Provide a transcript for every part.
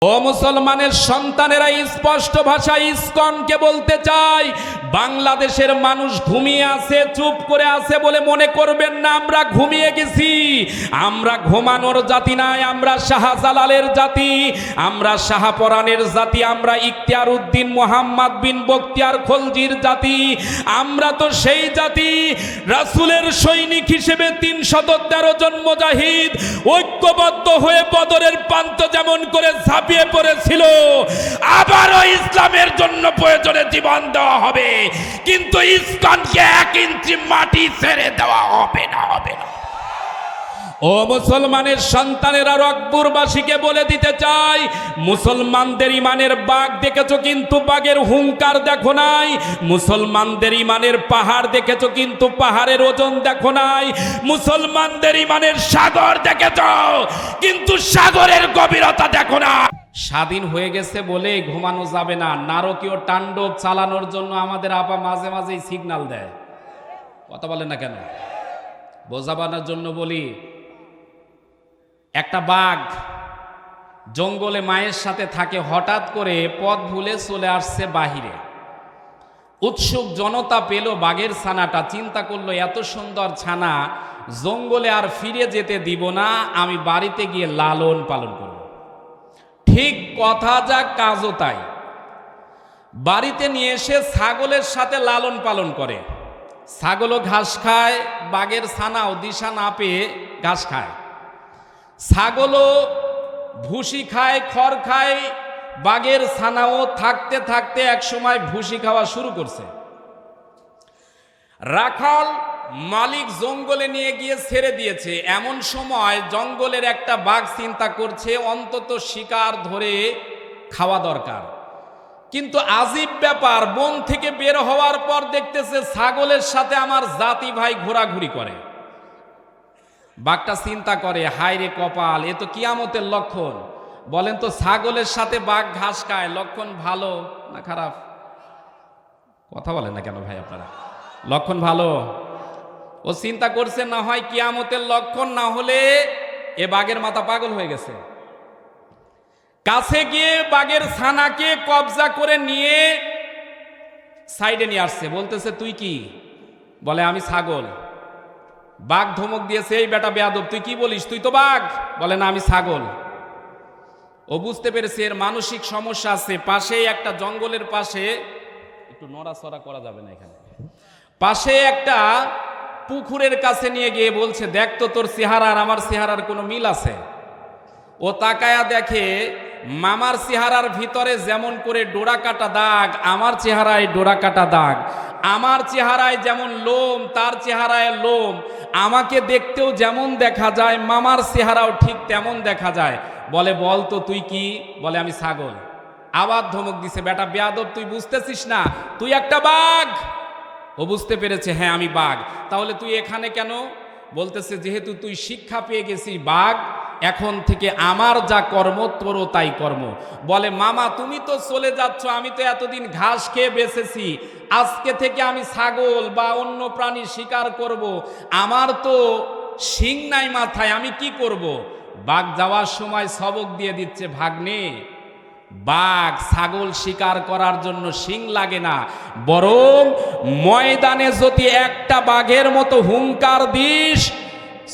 ও মুসলমানের সন্তানেরা, স্পষ্ট ভাষায় ইসকনকে বলতে চাই, বাংলাদেশের মানুষ ঘুমিয়ে আছে, চুপ করে আছে বলে মনে করবেন না আমরা ঘুমিয়ে গেছি। আমরা ঘুমানোর জাতি নাই, আমরা শাহজালালের জাতি, আমরা শাহপরানের জাতি, আমরা ইখতিয়ার উদ্দিন মোহাম্মদ বিন বখতিয়ার খলজির জাতি। আমরা তো সেই জাতি রাসূলের সৈনিক হিসেবে ৩১৩ জন মুজাহিদ ঐক্যবদ্ধ হয়ে বদরের প্রান্ত যেমন করে ঝাঁপিয়ে পড়েছিল, আবারও ইসলামের জন্য প্রয়োজনে জীবন দেওয়া হবে, কিন্তু ইসকনকে ১ ইঞ্চি মাটি ছেড়ে দেওয়া হবে না। ও মুসলমানের সন্তানেরা, রকপুরবাসীকে বলে দিতে চাই, মুসলমানদের ইমানের বাঘ দেখেছো কিন্তু বাঘের হুঙ্কার দেখো নাই, মুসলমানদের ইমানের পাহাড় দেখেছো কিন্তু পাহাড়ের ওজন দেখো নাই, মুসলমানদের ইমানের সাগর দেখেছো কিন্তু সাগরের গভীরতা দেখো না। স্বাধীন হয়ে গেছে বলে ঘুমানো যাবে না, নারকীয় তাণ্ডব চালানোর জন্য আমাদের আপা মাঝে মাঝেই সিগন্যাল দেয়। কথা বলেন না কেন? বোঝাবার জন্য বলি, একটা বাঘ জঙ্গলে মায়ের সাথে থাকে, হঠাৎ করে পথ ভুলে চলে আসছে বাহিরে। উৎসুক জনতা পেল বাঘের ছানাটা, চিন্তা করলো এত সুন্দর ছানা জঙ্গলে আর ফিরে যেতে দিব না, আমি বাড়িতে গিয়ে লালন পালন করব। ঠিক কথা যা কাজও তাই। বাড়িতে নিয়ে এসে ছাগলের সাথে লালন পালন করে। ছাগলও ঘাস খায়, বাঘের ছানাও দিশা না পেয়ে ঘাস খায়। ছাগলও ভুসি খায়, খড় খায়, বাঘের ছানাও থাকতে থাকতে এক সময় ভুসি খাওয়া শুরু করছে। রাখাল মালিক জঙ্গলে নিয়ে গিয়ে ছেড়ে দিয়েছে। এমন সময় জঙ্গলের একটা বাঘ চিন্তা করছে অন্তত শিকার ধরে খাওয়া দরকার, কিন্তু আজীব ব্যাপার, বন থেকে বের হওয়ার পর দেখতেছে ছাগলের সাথে আমার জাতি ভাই ঘোরাঘুরি করে। বাঘটা চিন্তা করে, হায় রে কপাল, এ তো কিয়ামতের লক্ষণ। বলেন তো, ছাগলের সাথে বাঘ ঘাস খায়, লক্ষণ ভালো না খারাপ? কথা বলেন না কেন ভাই আপনারা? লক্ষণ ভালো। ও চিন্তা করছে না হয় কিয়ামতের লক্ষণ, না হলে এ বাঘের মাথা পাগল হয়ে গেছে। কাছে গিয়ে বাঘের ছানাকে কবজা করে নিয়ে সাইডে নিয়ে আসছে, বলতেছে তুই কি? বলে আমি ছাগল। বাঘ ধমক দিয়েছে, এই বেটা বেয়াদব, তুই কি বলিস? তুই তো বাঘ। বলে না, আমি ছাগল। ও বুঝতে পেরেছে এর মানসিক সমস্যা আছে। পাশেই একটা জঙ্গলের পাশে, একটু নড়াচড়া করা যাবে না এখানে, পাশে একটা পুকুরের কাছে নিয়ে গিয়ে বলছে, দেখ তো তোর চেহারা আর আমার চেহারার কোনো মিল আছে? ও তাকায়া দেখে মামার চেহারার ভিতরে যেমন করে ডোরা কাটা দাগ, আমার চেহারায় ডোরা কাটা দাগ। আমার চেহারায় যেমন লোম, তার চেহারায় লোম। আমাকে দেখতেও যেমন দেখা যায়, মামার চেহারাও ঠিক তেমন দেখা যায়। বলে বল তো তুই কি? বলে আমি ছাগল। আবার ধমক দিছে, বেটা বেয়াদব, তুই বুঝতেছিস না তুই একটা বাঘ? ও বুঝতে পেরেছে, হ্যাঁ আমি বাঘ। তাহলে তুই এখানে কেন? বলতেছে, যেহেতু তুই শিক্ষা পেয়ে গেছিস বাঘ, এখন থেকে আমার যা কর্ম তোরও তাই কর্ম। বলে মামা তুমি তো চলে যাচ্ছ, আমি তো এতদিন ঘাস খেয়ে বেঁচেছি, আজকে থেকে আমি ছাগল বা অন্য প্রাণী শিকার করব। আমার তো শিং নাই মাথায়, আমি কি করব? বাঘ যাওয়ার সময় সবক দিয়ে দিচ্ছে, ভাগ্নে, বাঘ ছাগল শিকার করার জন্য শিং লাগে না, বরং ময়দানে যদি একটা বাঘের মতো হুঙ্কার দিস,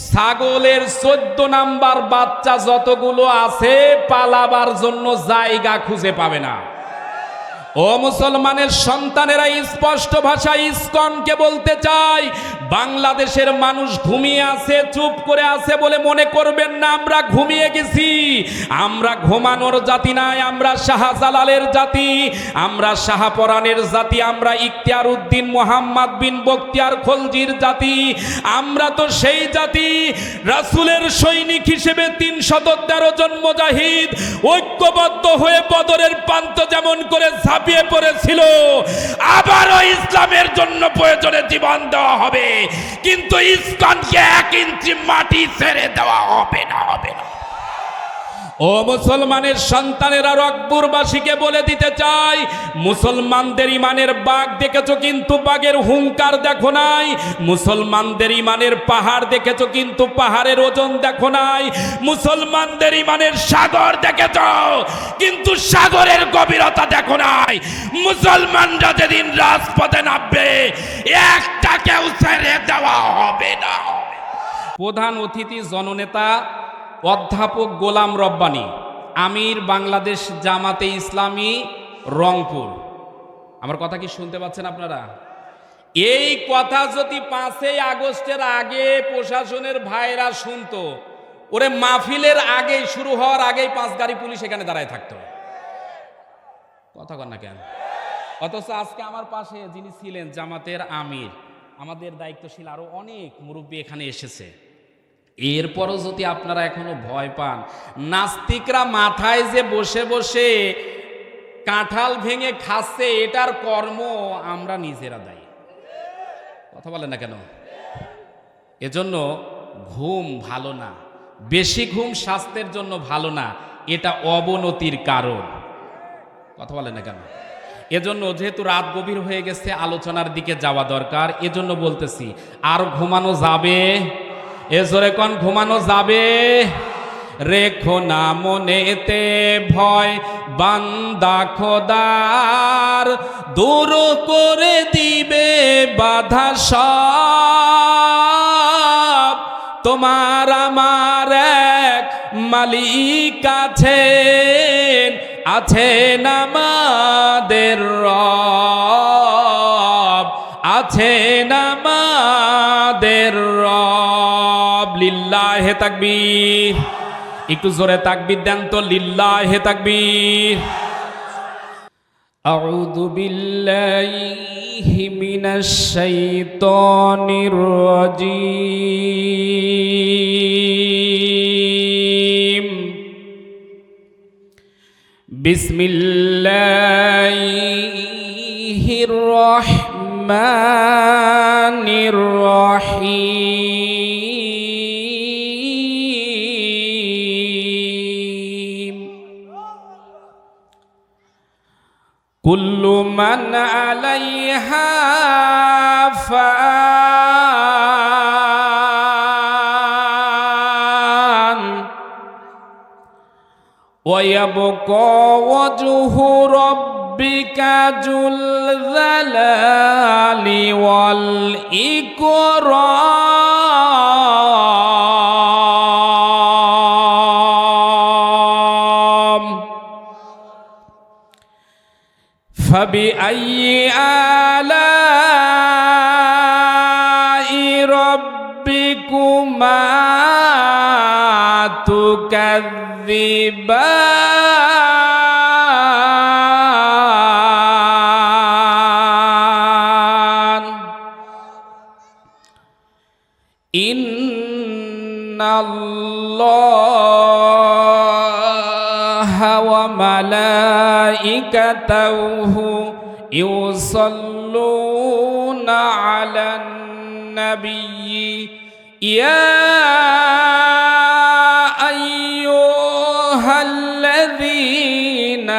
ছাগলের 14 নাম্বার বাচ্চা যতগুলো আছে পালাবার জন্য জায়গা খুঁজে পাবে না। ও মুসলমানের সন্তানেরা, স্পষ্ট ভাষায় ইসকনকে বলতে চাই, বাংলাদেশের মানুষ ঘুমিয়ে আছে, চুপ করে আছে বলে মনে করবেন না আমরা ঘুমিয়ে গেছি। আমরা ঘুমানোর জাতি নাই, আমরা শাহজালালের জাতি, আমরা শাহপরানের জাতি, আমরা ইখতিয়ার উদ্দিন মোহাম্মদ বিন বখতিয়ার খলজির জাতি। আমরা তো সেই জাতি রাসূলের সৈনিক হিসেবে ৩১৩ জন মুজাহিদ ঐক্যবদ্ধ হয়ে বদরের প্রান্ত যেমন করে ঝাঁপিয়ে পড়েছিল, আবারও ইসলামের জন্য প্রয়োজনে জীবন দেওয়া হবে, কিন্তু ইসকনকে ১ ইঞ্চি মাটি ছেড়ে দেওয়া হবে না। ও মুসলমানের সন্তানেরা রকপুরবাসীকে বলে দিতে চাই, মুসলমানদের ইমানের বাঘ দেখেছো কিন্তু বাঘের হুঙ্কার দেখো নাই, মুসলমানদের ইমানের পাহাড় দেখেছো কিন্তু পাহাড়ের ওজন দেখো নাই, মুসলমানদের ইমানের সাগর দেখেছো কিন্তু সাগরের গভীরতা দেখো নাই। মুসলমানরা যেদিন রাজপথে নামবে একটা কেউ ছেড়ে দেওয়া হবে না। প্রধান অতিথি জননেতা অধ্যাপক গোলাম রব্বানী, আমির বাংলাদেশ জামাতে ইসলামী রংপুর। আমার কথা কি শুনতে পাচ্ছেন আপনারা? এই কথা যদি 5ই আগস্টের আগে প্রশাসনের ভাইরা শুনতো, ওরে মাহফিলের আগেই শুরু হওয়ার আগেই 5 গাড়ি পুলিশ এখানে দাঁড়ায় থাকতো। কথা কন না কেন? অথচ আজকে আমার পাশে যিনি ছিলেন জামাতের আমির, আমাদের দায়িত্বশীল আরো অনেক মুরব্বী এখানে এসেছে। এরপরও যদি আপনারা এখনো ভয় পান, নাস্তিকরা মাথায় যে বসে বসে কাঁঠাল ভেঙে খাচ্ছে, এটার কর্ম আমরা নিজেরা দায়ী। কথা বলেন না কেন? এজন্য ঘুম ভালো না, বেশি ঘুম স্বাস্থ্যের জন্য ভালো না, এটা অবনতির কারণ। কথা বলেন না কেন? এজন্য যেহেতু রাত গভীর হয়ে গেছে, আলোচনার দিকে যাওয়া দরকার। এজন্য বলতেছি, আর ঘুমানো যাবে? এ জোরে কোন ঘুমানো যাবে? রেখো না মনেতে ভয়, বান্দা খোদার দূর করে দিবে বাধা সব। তোমার আমার এক মালিক আছেন, আছেন আমাদের রব, আছেন আমাদের রব। লিল্লাহে তাকবীর। একটু জোরে তাকবীর দেন তো, লিল্লাহে তাকবীর। আউযু বিল্লাহি মিনাশ শাইতানির রাজীম। বিসমিল্লাহির রহমানির রহিম। কুল্লু মান আলাইহা ফান ওয়া ইয়াবকা ওয়াজহু রাব্বিকা যুল জালালি ওয়াল ইকরাম। فبأي آلاء ربكما تكذبان إن الله وملائكته يصلون على النبي يا أيها الذين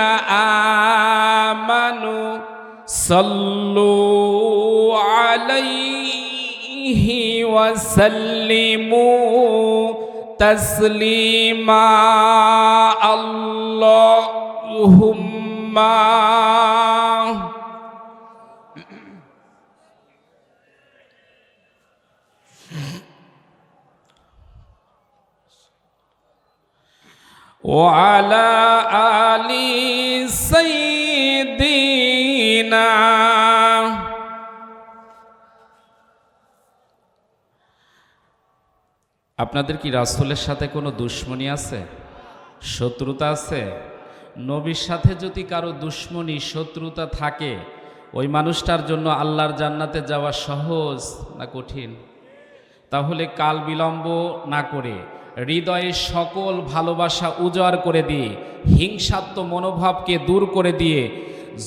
آمنوا صلوا عليه وسلموا تسليما اللهم وعلى آل سيدنا। আপনাদের কি রাসূলের সাথে কোনো দুশ্মনী আছে, শত্রুতা আছে? নবীর সাথে যদি কারো দুশ্মনী শত্রুতা থাকে, ওই মানুষটার জন্য আল্লাহর জান্নাতে যাওয়া সহজ না কঠিন? তাহলে কাল বিলম্ব না করে হৃদয়ের সকল ভালোবাসা উজাড় করে দিয়ে, হিংসাত্মক মনোভাবকে দূর করে দিয়ে,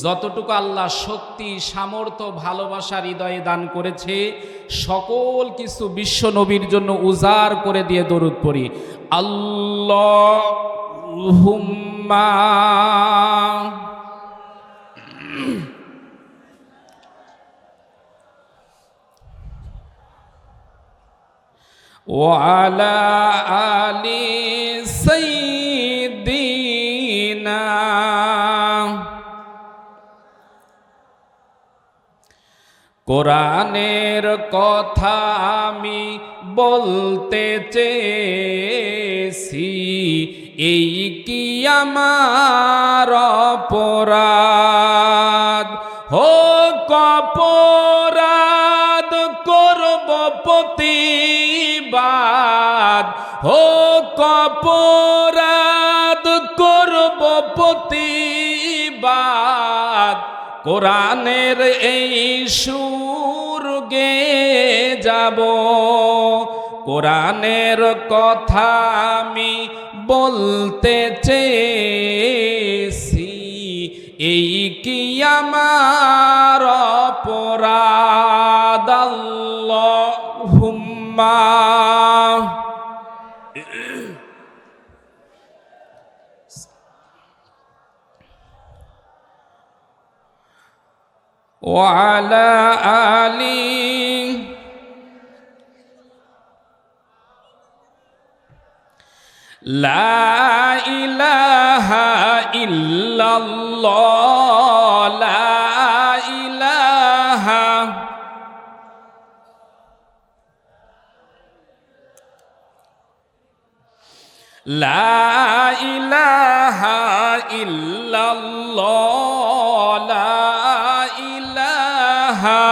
যতটুকু আল্লাহ শক্তি সামর্থ্য ভালোবাসা হৃদয়ে দান করেছে, সকল কিছু বিশ্ব নবীর জন্য উজাড় করে দিয়ে দরুদ পড়ি। আল্লাহুম্মা হুম্মা ওয়ালা আলি সাইয়্যিদিনা। কোরআনের কথা আমি বলতে চেয়েছি, এই কি আমার অপরাধ? হোক অপরাধ করব প্রতিবাদ, হোক অপরাধ করব প্রতিবাদ, কোরআনের এই সুর গেয়ে যাব। কোরআনের কথা আমি বলতে চেয়েছি, এই কি আমার অপরাধ? আল্লাহুম্মা ওয়ালা আলি লা ইলাহা ইল্লাল্লাহ, লা ইলাহা লা ইলাহা ইল্লাল্লাহ, লা ইলাহা।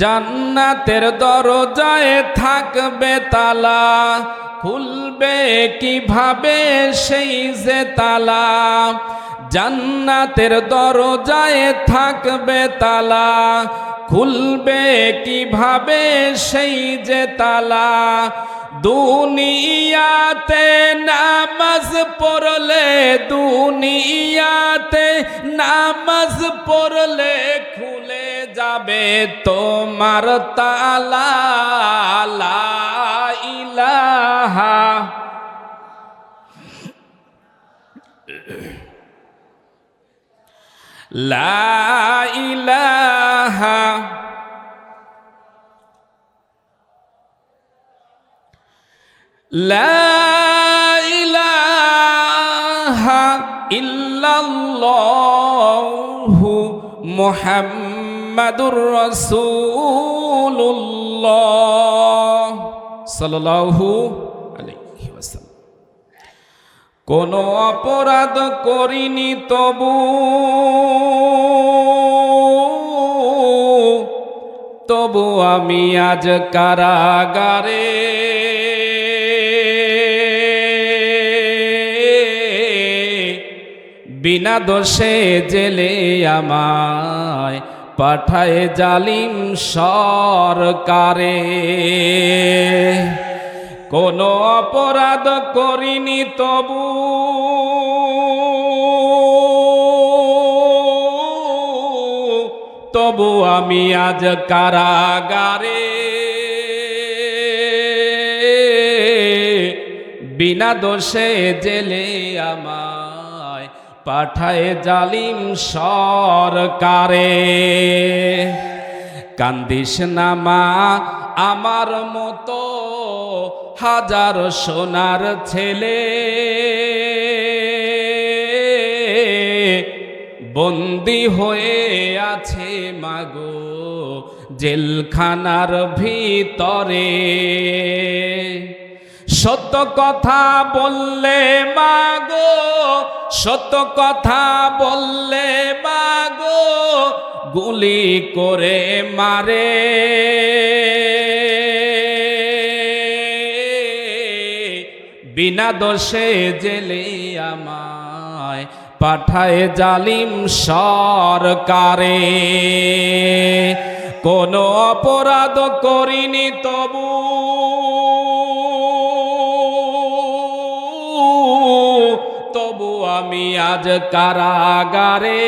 জান্নাতের দরজায় থাকবে তালা, খুলবে কিভাবে সেই যে তালা? জান্নাতের দরজায় থাকবে তালা, খুলবে কিভাবে সেই যে তালা? দুনিয়াতে নামাজ পড়লে, দুনিয়াতে নামাজ পড়লে খুলে যাবে তোমার তালা। লা ইলাহা লা ইলাহা লা ইলাহা ইল্লাল্লাহু মুহাম্মাদুর রাসূলুল্লাহ সাল্লাল্লাহু আলাইহি ওয়াসাল্লাম। কোন অপরাধ করিনি তবু তবু আমি আজ কারাগারে, বিনা দোষে জেলে আমায় পাঠায় জালিম সরকারে। কোনো অপরাধ করিনি তবু তবু আমি আজ কারাগারে, বিনা দোষে জেলে আমায় পাঠায় জালিম সরকারে। কান্দিস না মা আমার মতো হাজার সোনার ছেলে, বন্দি হয়ে আছে মাগো জেলখানার ভিতরে। সত্য কথা বললে মাগো, সত্য কথা বললে মাগো গুলি করে মারে। বিনা দোষে জেলে আমায় পাঠায় জালিম সরকারে। কোনো অপরাধ করিনি তবু তবু আমি আজ কারাগারে,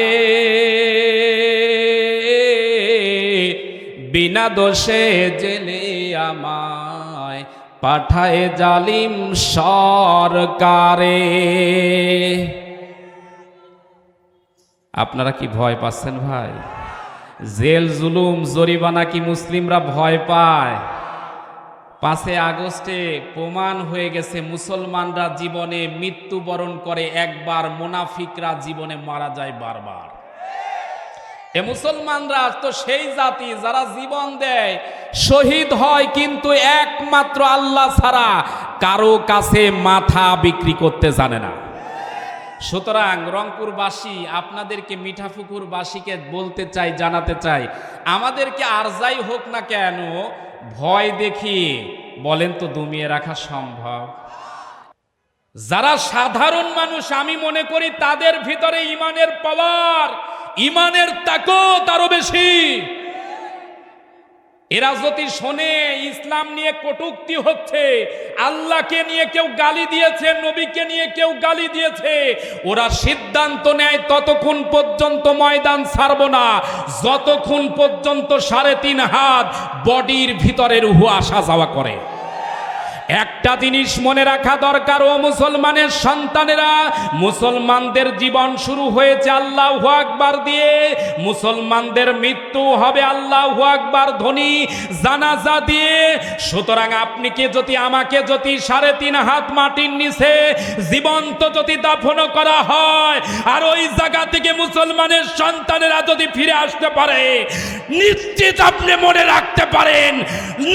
বিনা দোষে জেলে আমায় পাঠায় জালিম সরকারে। আপনারা কি ভয় পাচ্ছেন ভাই? জেল জুলুম জরিমানা কি মুসলিমরা ভয় পায়? 5 আগস্টে প্রমাণ হয়ে গেছে মুসলমানরা জীবনে মৃত্যুবরণ করে একবার, মুনাফিকরা জীবনে মারা যায় বারবার। এ মুসলমানরা তো সেই জাতি যারা জীবন দেয়, শহীদ হয়, কিন্তু একমাত্র আল্লাহ ছাড়া কারো কাছে মাথা বিক্রি করতে জানে না। সুতরাং রংপুরবাসী, আপনাদেরকে মিঠাপুকুরবাসীকে বলতে চাই, জানাতে চাই, আমাদেরকে আর যাই হোক না কেন ভয় দেখিয়ে বলেন তো দমিয়ে রাখা সম্ভব? যারা সাধারণ মানুষ, আমি মনে করি তাদের ভিতরে ইমানের পাওয়ার, ইমানের তাকত আরো বেশি। এরা যদি শোনে ইসলাম নিয়ে কটূক্তি হচ্ছে, আল্লাহকে নিয়ে কেউ গালি দিয়েছে, নবীকে নিয়ে কেউ গালি দিয়েছে, ওরা সিদ্ধান্ত নেয় ততক্ষণ পর্যন্ত ময়দান ছাড়ব না যতক্ষণ পর্যন্ত 3.5 হাত বডির ভিতরে রূহ আসা যাওয়া করে। একটা জিনিস মনে রাখা দরকার, ও মুসলমানের সন্তানেরা, মুসলমানদের জীবন শুরু হয়েছে আল্লাহু আকবার দিয়ে, মুসলমানদের মৃত্যু হবে আল্লাহু আকবার ধ্বনি জানাজা দিয়ে। সুতরাং আপনি কে যদি আমাকে যদি 3.5 হাত মাটির নিচে জীবন্ত যদি দাফন করা হয়, আর ওই জায়গা থেকে মুসলমানের সন্তানেরা যদি ফিরে আসতে পারে, নিশ্চিত আপনি মনে রাখতে পারেন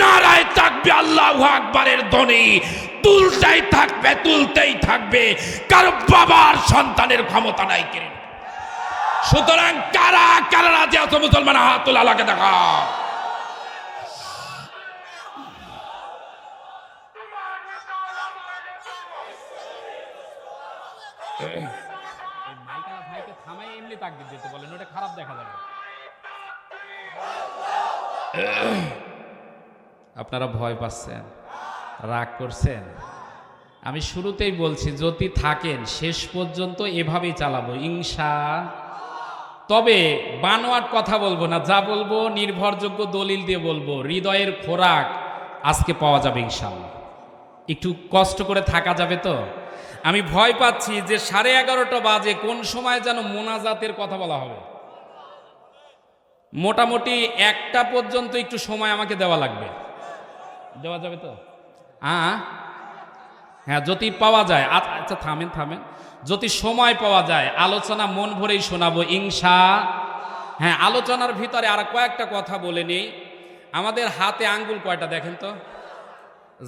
নারায়ে তাকবীর আল্লাহু আকবারের ধ্বনি তুলতেই থাকবে, তুলতেই থাকবে। কারো বাবার সন্তানের ক্ষমতা নাই কেন? সুতরাং কারা কারা রাজি আছো মুসলমান হাত তোলা, আল্লাহকে দেখা। ভাইকে থামাই এমনি তাকবীর দিতে বলেন, ওটা খারাপ দেখা যাবে। আপনারা ভয় পাচ্ছেন, রাগ করছেন। আমি শুরুতেই বলছি, যদি থাকেন শেষ পর্যন্ত এভাবেই চালাবো ইনশাআল্লাহ। তবে বানোয়াট কথা বলবো না, যা বলবো নির্ভরযোগ্য দলিল দিয়ে বলবো। হৃদয়ের খোরাক আজকে পাওয়া যাবে ইনশাআল্লাহ। একটু কষ্ট করে থাকা যাবে তো। আমি ভয় পাচ্ছি যে 11:30 বাজে, কোন সময় যেন মোনাজাতের কথা বলা হবে। মোটামুটি 1টা পর্যন্ত একটু সময় আমাকে দেওয়া লাগবে। দেওয়া যাবে তো? হ্যাঁ, যদি পাওয়া যায়। আচ্ছা থামেন, যদি সময় পাওয়া যায় আলোচনা মন ভরেই শোনাবো ইনশাআল্লাহ। হ্যাঁ, আলোচনার ভিতরে আর কয়েকটা কথা বলে নেই। আমাদের হাতে আঙ্গুল কয়টা দেখেন তো?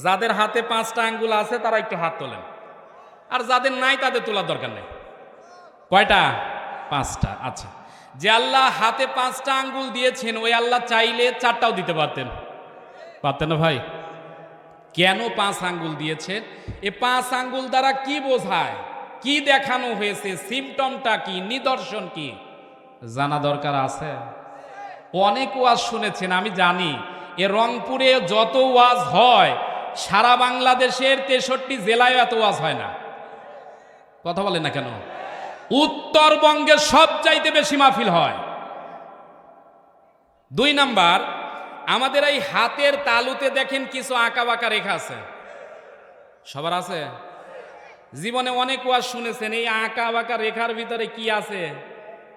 যাদের হাতে 5টা আঙ্গুল আছে তারা একটু হাত তোলেন, আর যাদের নাই তাদের তোলার দরকার নেই। কয়টা? 5টা। আচ্ছা, যে আল্লাহ হাতে 5টা আঙ্গুল দিয়েছেন, ওই আল্লাহ চাইলে 4টাও দিতে পারতেন না ভাই? কেন 5 আঙ্গুল দিয়েছেন? এ 5 আঙ্গুল দ্বারা কি বোঝায়, কি দেখানো হয়েছে, সিমটমটা কি, নিদর্শন কি জানা দরকার আছে। অনেক ওয়াজ শুনেছেন, আমি জানি। এ রংপুরে যত ওয়াজ হয়, সারা বাংলাদেশের 63 জেলায় এত ওয়াজ হয় না। কথা বলেন না কেন? উত্তরবঙ্গে সবচাইতে বেশি মাহফিল হয়। 2 নাম্বার, আমাদের এই হাতের তালুতে দেখেন কিছু আঁকা বাঁকা রেখা আছে, সবার আছে? জীবনে অনেক ওয়াজ শুনেছেন, এই আঁকা বাঁকা রেখার ভিতরে কি আছে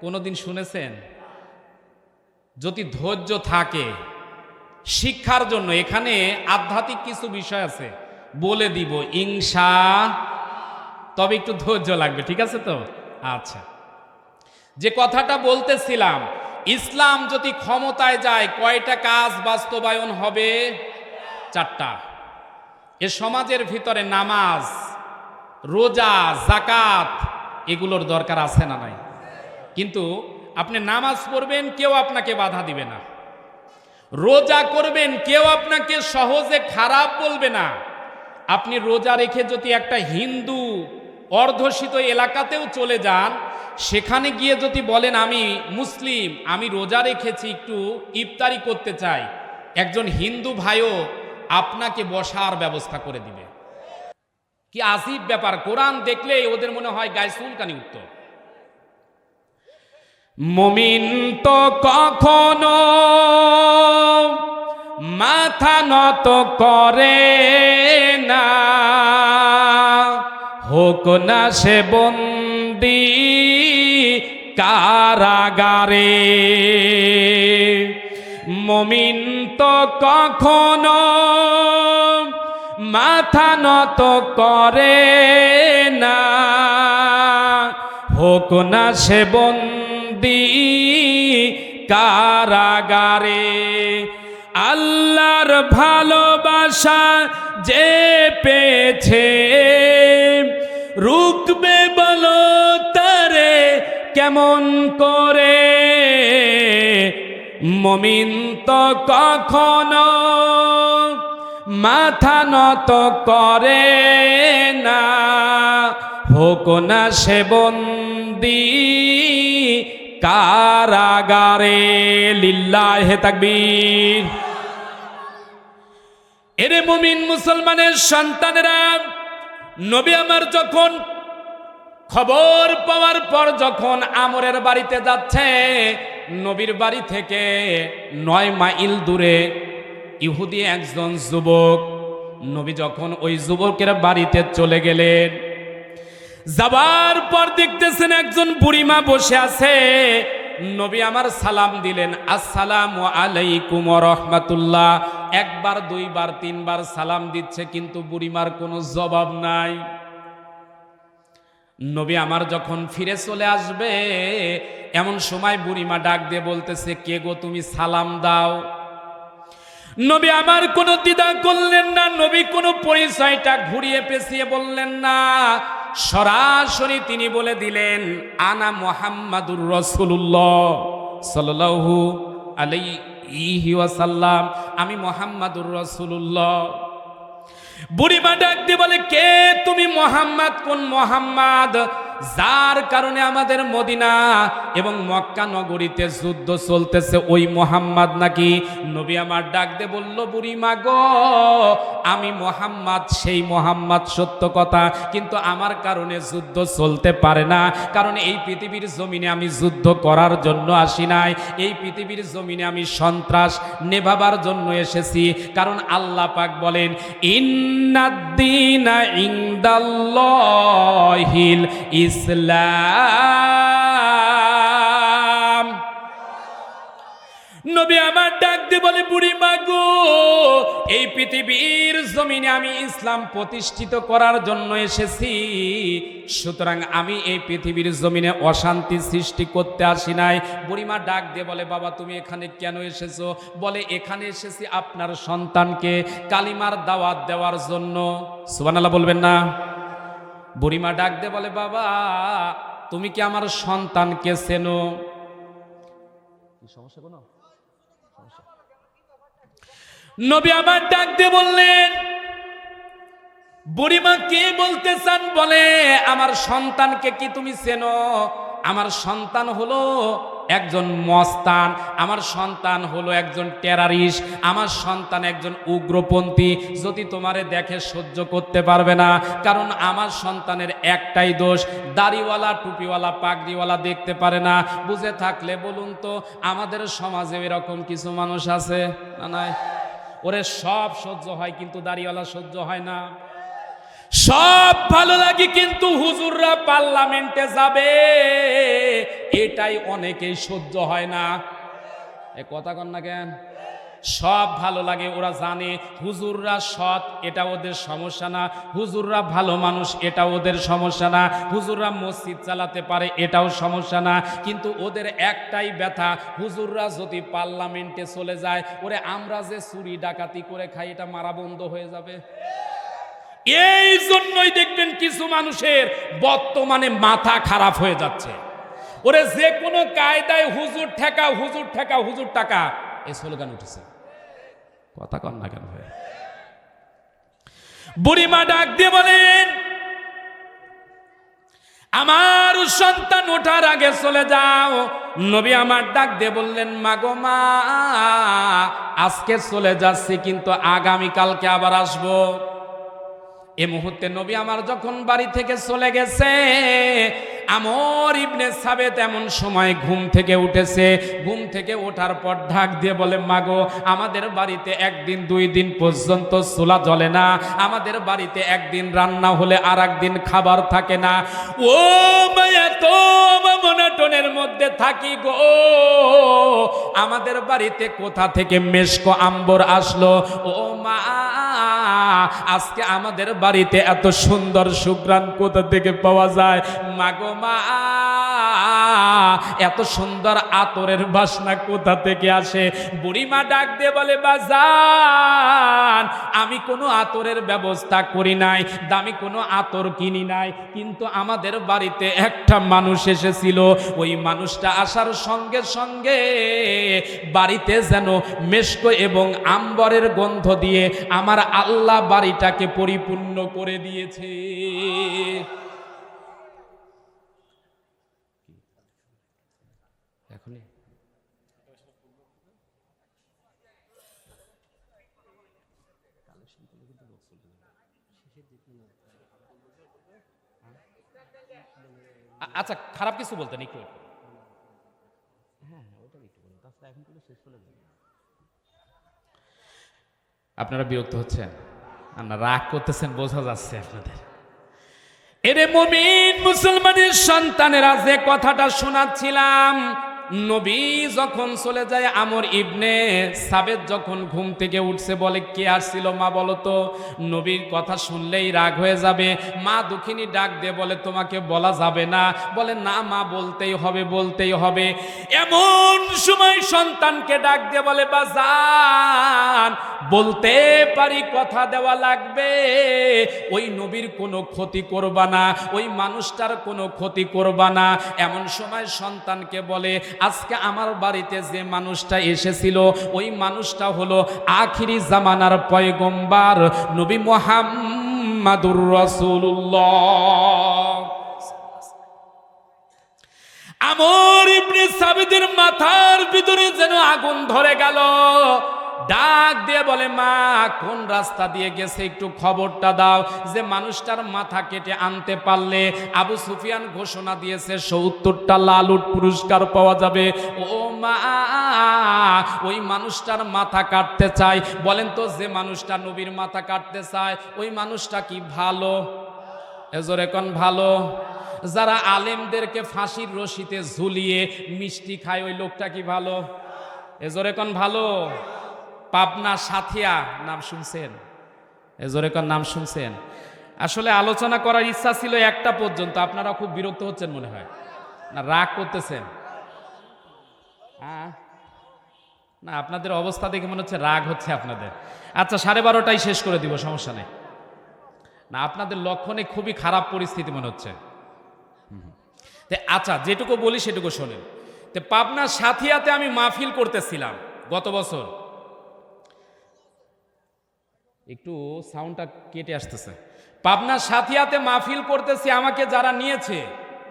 কোনোদিন শুনেছেন? যদি ধৈর্য থাকে শিক্ষার জন্য, এখানে আধ্যাত্মিক কিছু বিষয় আছে, বলে দিব ইনশাআল্লাহ। তবে একটু ধৈর্য লাগবে, ঠিক আছে তো? আচ্ছা, যে কথাটা বলতেছিলাম, ইসলাম যদি ক্ষমতায় যায় কয়টা কাজ বাস্তবায়ন হবে? 4টা। এ সমাজের ভিতরে নামাজ, রোজা, যাকাত এগুলোর দরকার আছে না নাই? কিন্তু আপনি নামাজ পড়বেন, কেউ আপনাকে বাধা দিবে না। রোজা করবেন, কেউ আপনাকে সহজে খারাপ বলবে না। আপনি রোজা রেখে যদি একটা হিন্দু অর্ধশীত এলাকাতেও চলে যান, সেখানে গিয়ে যদি বলেন আমি মুসলিম, আমি রোজা রেখেছি, একটু ইফতারি করতে চাই, একজন হিন্দু ভাইও আপনাকে বসার ব্যবস্থা করে দিবে। কি আজীব ব্যাপার! কোরআন দেখলেই ওদের মনে হয় গায়ে চুলকানি উঠত। মুমিন তো কখনো মাথা নত করে না, হোক না সে বন্দী কারাগারে। মুমিন তো কখনো মাথা নত করে না, হোক না সে বন্দী কারাগারে। আল্লাহর ভালোবাসা যে পেয়েছে, রুকবে বলো তারে কেমন করে। মুমিন তো কখনো মাথা নত করে না, হোক না সে বন্দী কারাগারে। লিল্লাহে তাকবীর। এরে মুমিন মুসলমানের সন্তানেরা, নবী আমার যখন খবর পাওয়ার পর যখন আমরের বাড়িতে যাচ্ছে, নবীর বাড়ি থেকে 9 মাইল দূরে ইহুদি একজন যুবক, নবী যখন ওই যুবকের বাড়িতে চলে গেলেন, যাবার পর দেখতেছেন একজন বুড়িমা বসে আছে। নবী আমার সালাম দিলেন, আসসালামু আলাইকুম ওয়া রাহমাতুল্লাহ। একবার, দুইবার, তিনবার সালাম দিচ্ছে, কিন্তু বুড়িমার কোনো জবাব নাই। নবী আমার যখন ফিরে চলে আসবে, এমন সময় বুড়িমা ডাক দিয়ে বলতেছে, কে গো তুমি, সালাম দাও। নবী আমার কোনো দ্বিধা করলেন না, নবী কোনো পরিচয়টা ঘুরিয়ে পেঁচিয়ে বললেন না, সরাসরি তিনি বলে দিলেন, আনা মুহাম্মাদুর রাসূলুল্লাহ সাল্লাল্লাহু আলাইহি ওয়াসাল্লাম, আমি মুহাম্মাদুর রাসূলুল্লাহ। বুড়িমা ডাক দিয়ে বলে, কে তুমি? মুহাম্মদ। কোন মুহাম্মদ? যার কারণে আমাদের মদিনা এবং মক্কা নগরীতে যুদ্ধ চলতেছে, ওই মুহাম্মদ নাকি? নবী আমার ডাক দিয়ে বলল, বুড়িমা গো, আমি মুহাম্মদ, সেই মুহাম্মদ সত্য কথা, কিন্তু আমার কারণে যুদ্ধ চলতে পারে না। কারণ এই পৃথিবীর জমিনে আমি যুদ্ধ করার জন্য আসি নাই, এই পৃথিবীর জমিনে আমি সন্ত্রাস নেভাবার জন্য এসেছি। কারণ আল্লাহ পাক বলেন, ইন্নাদ-দীনা ইনদাল্লাহিল ইসলাম। নবী আমার ডাক দিয়ে বলে, বুড়িমা গো, এই পৃথিবীর জমিনে আমি ইসলাম প্রতিষ্ঠিত করার জন্য এসেছি, সুতরাং আমি এই পৃথিবীর জমিনে অশান্তি সৃষ্টি করতে আসি নাই। বুড়িমা ডাক দিয়ে বলে, বাবা তুমি এখানে কেন এসেছো? বলে, এখানে এসেছি আপনার সন্তানকে কালিমার দাওয়াত দেওয়ার জন্য। সুবহানাল্লাহ বলবেন না? বুড়িমা ডাক দিয়ে বলে, বাবা তুমি কি আমার সন্তানকে চেনো? কি সমস্যা? কোনো সমস্যা? নবী আমার ডাক দিয়ে বললেন, বুড়িমা কে বলতে চান? বলে, আমার সন্তানকে কি তুমি চেনো? আমার সন্তান হলো একজন মস্তান, আমার সন্তান হলো একজন টেরারিস্ট, আমার সন্তান একজন উগ্রপন্থী। যদি তোমারে দেখে সহ্য করতে পারবে না, কারণ আমার সন্তানের একটাই দোষ, দাড়িওয়ালা, টুপিওয়ালা, পাগড়িওয়ালা দেখতে পারে না। বুঝে থাকলে বলুন তো, আমাদের সমাজে এরকম কিছু মানুষ আছে না? নাই? ওরে সব সহ্য হয়, কিন্তু দাড়িওয়ালা সহ্য হয় না। সব ভালো লাগে, কিন্তু হুজুররা পার্লামেন্টে যাবে, এটাই অনেকেই সহ্য হয় না। এ কথা কন না কেন? সব ভালো লাগে, ওরা জানে হুজুররা সৎ, এটা ওদের সমস্যা না। হুজুররা ভালো মানুষ, এটা ওদের সমস্যা না। হুজুররা মসজিদ চালাতে পারে, এটাও সমস্যা না। কিন্তু ওদের একটাই ব্যথা, হুজুররা যদি পার্লামেন্টে চলে যায়, ওরে আমরা যে চুরি ডাকাতি করে খাই, এটা মারা বন্ধ হয়ে যাবে। এই জন্যই দেখবেন কিছু মানুষের বর্তমানে মাথা খারাপ হয়ে যাচ্ছে। ওরে যে কোনো কায়দায় হুজুর ঠেকা, হুজুর ঠেকা, হুজুর টাকা, এই স্লোগান উঠেছে। কথা কন না কেন? বুড়িমা ডাক দিয়ে বলেন, আমার সন্তান ওঠার আগে চলে যাও। নবী আমার ডাক দিয়ে বললেন, মা গো মা, আজকে চলে যাচ্ছি, কিন্তু আগামীকালকে আবার আসবো। এই মুহূর্তে নবী আমার যখন বাড়ি থেকে চলে গেছে, আমর ইবনে সাবেত এমন সময় ঘুম থেকে উঠেছে, ঘুম থেকে ওঠার পর ঢাক দিয়ে বলে, মাগো আমাদের বাড়িতে একদিন 2 দিন পর্যন্ত চুলা জ্বলে না, আমাদের বাড়িতে একদিন রান্না হলে আর একদিন খাবার থাকে না। ও মায়া তো মনোটনের মধ্যে থাকি গো, আমাদের বাড়িতে কোথা থেকে মেশকো আম্বর আসলো? ও মা আজকে আমাদের বাড়িতে এত সুন্দর সুঘ্রাণ কোথা থেকে পাওয়া যায়? মাগো মা এত সুন্দর আতরের বাসনা কোথা থেকে আসে? বুড়িমা ডাক দিয়ে বলে, বাজান আমি কোনো আতরের ব্যবস্থা করি নাই, দামি কোনো আতর কিনি নাই, কিন্তু আমাদের বাড়িতে একটা মানুষ এসেছিল, ওই মানুষটা আসার সঙ্গে সঙ্গে বাড়িতে যেন মেশকো এবং আম্বরের গন্ধ দিয়ে আমার আল্লাহ বাড়িটাকে পরিপূর্ণ করে দিয়েছে। আচ্ছা খারাপ কিছু বলতেন একটু, আপনারা বিরক্ত হচ্ছেন, আপনারা রাগ করতেছেন বোঝা যাচ্ছে আপনাদের। এরে মুমিন মুসলমানের সন্তানেরা, যে কথাটা শোনাচ্ছিলাম, নবী যখন চলে যায়, আমর ইবনে সাবেত যখন ঘুম থেকে উঠছে, বলে কে আসছিল মা বলো তো? নবীর কথা শুনলেই রাগ হয়ে যাবে। মা দুঃখিনী ডাক দিয়ে বলে, তোমাকে বলা যাবে না? বলে না মা, বলতেই হবে, বলতেই হবে। এমন সময় সন্তানকে ডাক দিয়ে বলে, বাজান বলতে পারি, কথা দেওয়া লাগবে, ওই নবীর কোনো ক্ষতি করবা না, ওই মানুষটার কোনো ক্ষতি করবা না। এমন সময় সন্তানকে বলে, আজকে আমার বাড়িতে যে মানুষটা এসেছিল, ওই মানুষটা হলো আখিরি জামানার পয়গম্বর নবী মুহাম্মাদুর রাসূলুল্লাহ। আমর ইবনে সাবিদের মাথার ভিতরে যেন আগুন ধরে গেল। ডাক দিয়ে বলে, মা কোন রাস্তা দিয়ে গেছে একটু খবরটা দাও, যে মানুষটার মাথা কেটে আনতে পারলে আবু সুফিয়ান ঘোষণা দিয়েছে 70টা লাল উট পুরস্কার পাওয়া যাবে। ও মা ওই মানুষটার মাথা কাটতে চাই। বলেন তো, যে মানুষটা নবীর মাথা কাটতে চায় ওই মানুষটা কি ভালো? এজোরে কোন ভালো? যারা আলেমদেরকে ফাঁসির রশিতে ঝুলিয়ে মিষ্টি খায় ওই লোকটা কি ভালো? এজোরে কোন ভালো? পাবনা সাথিয়া নাম শুনছেন? এজোরে কোন নাম শুনছেন? আসলে আলোচনা করার ইচ্ছা ছিল একটা পর্যন্ত, আপনারা খুব বিরক্ত হচ্ছেন মনে হয়, না রাগ করতেছেন? না আপনাদের অবস্থা দেখে মনে হচ্ছে রাগ হচ্ছে আপনাদের। আচ্ছা 12:30টায় শেষ করে দিব, সমস্যা নেই। না আপনাদের লক্ষণে খুবই খারাপ পরিস্থিতি মনে হচ্ছে। আচ্ছা যেটুকু বলি সেটুকু শোনেন। পাবনা সাথিয়াতে আমি মাহফিল করতেছিলাম গত বছর, একটু সাউন্ডটা কেটে আসতেছে। পাবনা সাথিয়াতে মাহফিল করতেছি, আমাকে যারা নিয়েছে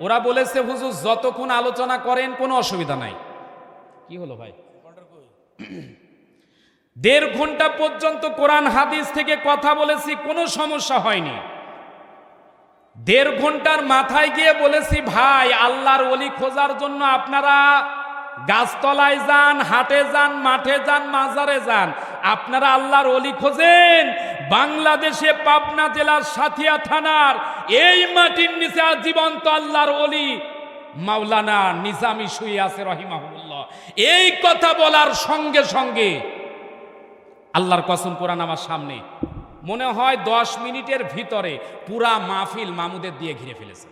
ওরা বলেছে হুজুর যতক্ষণ আলোচনা করেন কোনো অসুবিধা নাই। কি হলো ভাই? 1.5 ঘন্টা পর্যন্ত কোরআন হাদিস থেকে কথা বলেছি, কোনো সমস্যা হয়নি। 1.5 ঘন্টার মাথায় গিয়ে বলেছি, ভাই আল্লাহর ওলি খোঁজার জন্য আপনারা গাছতলায় যান, হাটে যান, মাঠে যান, মাজারে যান, আপনারা আল্লাহর ওলি খোঁজেন। বাংলাদেশে পাবনা জেলার সাথিয়া থানার এই মাটির নিচে জীবন্ত আল্লাহর ওলি মাওলানা নিজামী শুয়ে আছে রহিমাহুল্লাহ। এই কথা বলার সঙ্গে সঙ্গে আল্লাহর কসম কোরআন আমার সামনে, মনে হয় 10 মিনিটের ভিতরে পুরা মাহফিল মামুদের দিয়ে ঘিরে ফেলেছে।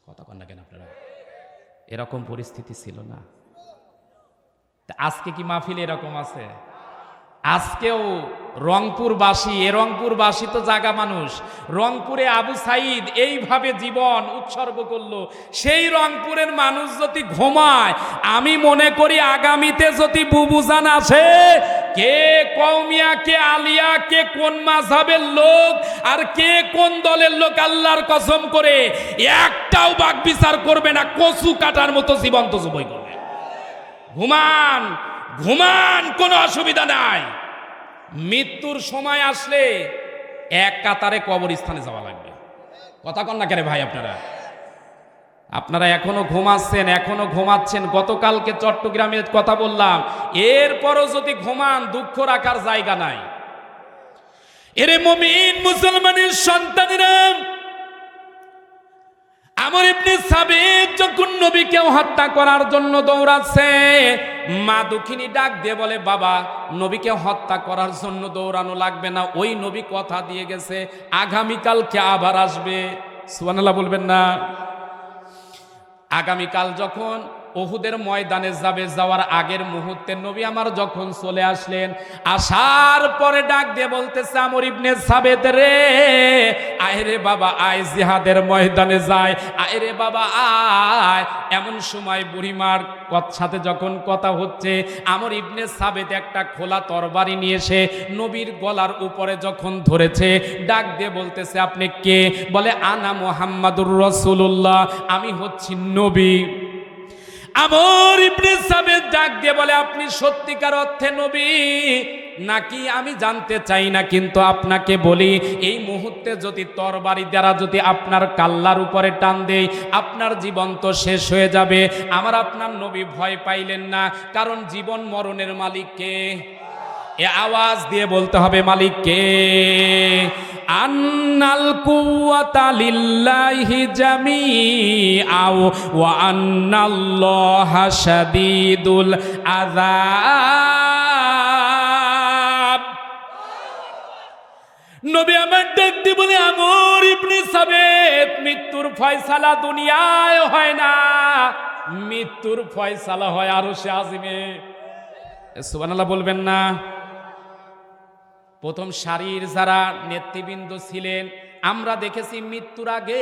কথা কন না কেন আপনারা? এরকম পরিস্থিতি ছিল না। আজকে কি মাহফিল এরকম আছে? আজকেও রংপুরবাসী, এ রংপুরবাসী তো জাগা মানুষ, রংপুরে আবু সাইদ এইভাবে জীবন উৎসর্গ করলো। সেই রংপুরের মানুষ যদি ঘুমায়, আমি মনে করি আগামীতে যদি বুবুজান আসে, কে কওমিয়া, কে আলিয়া, কে কোন মাযহাবের লোক আর কে কোন দলের লোক, আল্লাহর কসম করে একটাও বাক বিচার করবে না, কচু কাটার মতো জীবন্ত জবাই করবে। ঘুমান ঘুমান, কোনো অসুবিধা নাই। মৃত্যুর সময় আসলে এক কাতারে কবরস্থানে যাওয়া লাগবে। কথা কন না কেন ভাই আপনারা? আপনারা এখনো ঘুমাচ্ছেন, এখনো ঘুমাচ্ছেন। গতকালকে চট্টগ্রামের কথা বললাম, এরপরও যদি ঘুমান দুঃখ রাখার জায়গা নাই। এরে মুমিন মুসলমানের সন্তানেরা, আমর ইবনে সাবিত যখন নবীকে হত্যা করার জন্য দৌড়াচ্ছে, মা দুঃখিনী ডাক দিয়ে বলে, বাবা নবীকে হত্যা করার জন্য দৌড়ানো লাগবে না, ওই নবী কথা দিয়ে গেছে আগামীকালকে আবার আসবে। সুবহানাল্লাহ বলবেন না? আগামীকাল যখন উহুদের ময়দানে যাবে, যাওয়ার আগের মুহূর্তে নবী আমার যখন চলে আসলেন, আসার পরে ডাক দিয়ে বলতেছে, আমর ইবনে সাবিত রে, আয় রে বাবা আয়, জিহাদের ময়দানে যায়, আয় রে বাবা আয়। এমন সময় বুড়িমার সাথে যখন কথা হচ্ছে, আমর ইবনে সাবিত একটা খোলা তরবারি নিয়ে এসে নবীর গলার উপরে যখন ধরেছে, ডাক দিয়ে বলতেছে, আপনি কে? বলে, আনা মুহাম্মাদুর রাসূলুল্লাহ, আমি হচ্ছি নবী। আমর ইবনে সাবিত ডাক দিয়ে বলে, আপনি সত্যিকার অর্থে নবী নাকি? আমি জানতে চাই না, কিন্তু আপনাকে বলি, এই মুহূর্তে যদি তরবারি দ্বারা যদি আপনার কাল্লার উপরে টান দেই, আপনার জীবন তো শেষ হয়ে যাবে। আমার আপনার নবী ভয় পাইলেন না, কারণ জীবন মরণের মালিক কে? এ আওয়াজ দিয়ে বলতে হবে, মালিক কে? আন্নাল কুওয়াতা লিল্লাহি জামিআও ওয়া আন্নাল্লাহা শাদীদুল আযাব। নবী আমার ডাক দিয়ে বলে, আমর ইবনে সাবিত, মৃত্যুর ফয়সালা দুনিয়ায় হয় না, মৃত্যুর ফয়সালা হয় আরশে আজিমে। সুবহানাল্লাহ বলবেন না? প্রথম সারির যারা নেতৃবৃন্দ ছিলেন, আমরা দেখেছি মৃত্যুর আগে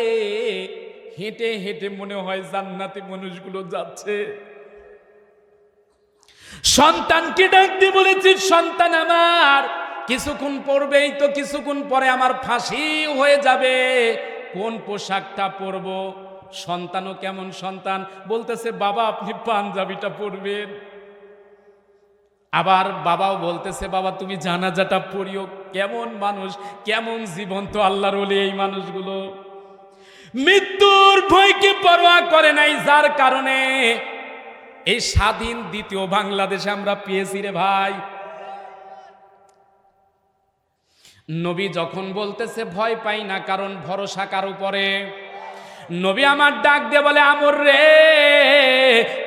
হেঁটে হেঁটে মনে হয় জান্নাতে মানুষগুলো যাচ্ছে। সন্তানকে ডাক দিয়ে বলেছি, সন্তান আমার, কিছুক্ষণ পরবেই তো, কিছুক্ষণ পরে আমার ফাঁসি হয়ে যাবে, কোন পোশাকটা পরবো? সন্তানও কেমন সন্তান, বলতেছে, বাবা আপনি পাঞ্জাবিটা পরবেন। আবার বাবাও বলতেছে, বাবা তুমি জানাজাটা পড়িও। কেমন মানুষ, কেমন জীবন্ত আল্লাহর ওলি এই মানুষগুলো, মৃত্যুর ভয়কে পরোয়া করে নাই, যার কারণে এই স্বাধীন দ্বিতীয় বাংলাদেশে আমরা পেয়েছি রে ভাই। নবী যখন বলতেছে ভয় পাই না, কারণ ভরসা কার উপরে? নবী আমার ডাক দিয়ে বলে, আমর রে,